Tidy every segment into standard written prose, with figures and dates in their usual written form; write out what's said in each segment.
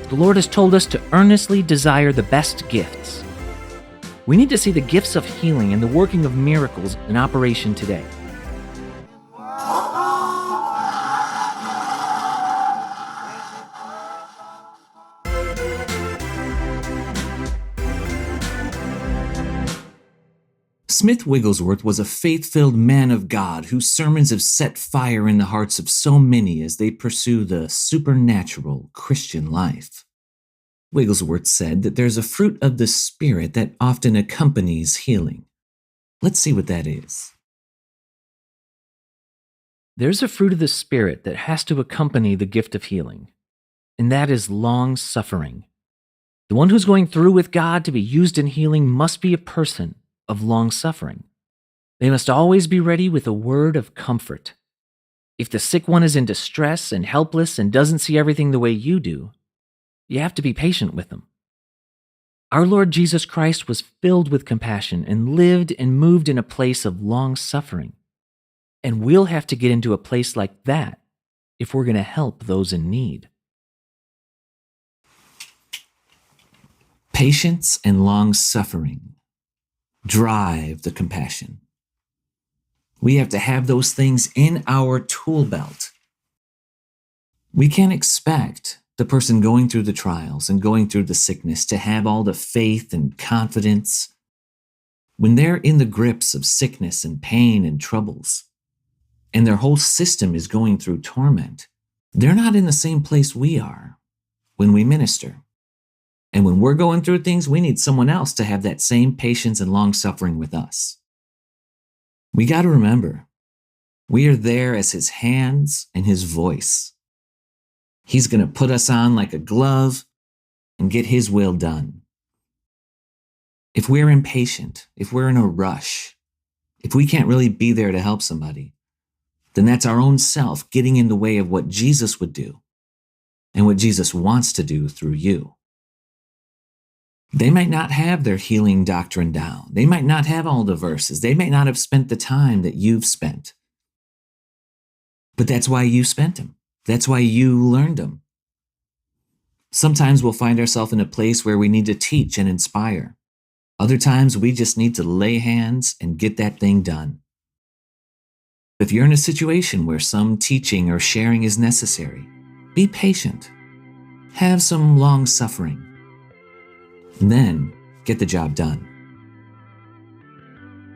The Lord has told us to earnestly desire the best gifts. We need to see the gifts of healing and the working of miracles in operation today. Smith Wigglesworth was a faith-filled man of God whose sermons have set fire in the hearts of so many as they pursue the supernatural Christian life. Wigglesworth said that there's a fruit of the Spirit that often accompanies healing. Let's see what that is. There's a fruit of the Spirit that has to accompany the gift of healing, and that is long-suffering. The one who's going through with God to be used in healing must be a person of long-suffering. They must always be ready with a word of comfort. If the sick one is in distress and helpless and doesn't see everything the way you do, you have to be patient with them. Our Lord Jesus Christ was filled with compassion and lived and moved in a place of long-suffering. And we'll have to get into a place like that if we're going to help those in need. Patience and long-suffering drive the compassion. We have to have those things in our tool belt. We can't expect the person going through the trials and going through the sickness to have all the faith and confidence when they're in the grips of sickness and pain and troubles, and their whole system is going through torment. They're not in the same place we are when we minister. And when we're going through things, we need someone else to have that same patience and long-suffering with us. We got to remember, we are there as His hands and His voice. He's going to put us on like a glove and get His will done. If we're impatient, if we're in a rush, if we can't really be there to help somebody, then that's our own self getting in the way of what Jesus would do and what Jesus wants to do through you. They might not have their healing doctrine down. They might not have all the verses. They might not have spent the time that you've spent. But that's why you spent them. That's why you learned them. Sometimes we'll find ourselves in a place where we need to teach and inspire. Other times we just need to lay hands and get that thing done. If you're in a situation where some teaching or sharing is necessary, be patient. Have some long suffering. And then get the job done.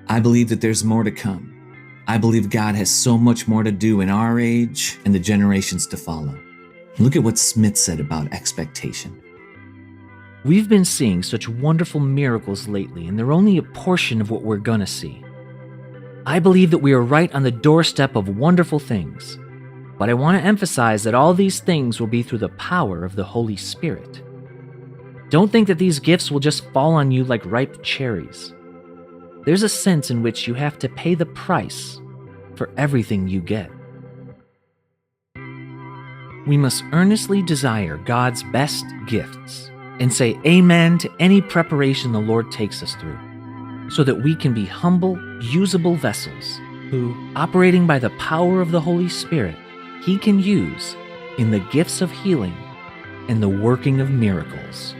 I believe that there's more to come. I believe God has so much more to do in our age and the generations to follow. Look at what Smith said about expectation. We've been seeing such wonderful miracles lately, and they're only a portion of what we're gonna see. I believe that we are right on the doorstep of wonderful things, but I want to emphasize that all these things will be through the power of the Holy Spirit. Don't think that these gifts will just fall on you like ripe cherries. There's a sense in which you have to pay the price for everything you get. We must earnestly desire God's best gifts and say amen to any preparation the Lord takes us through, so that we can be humble, usable vessels who, operating by the power of the Holy Spirit, He can use in the gifts of healing and the working of miracles.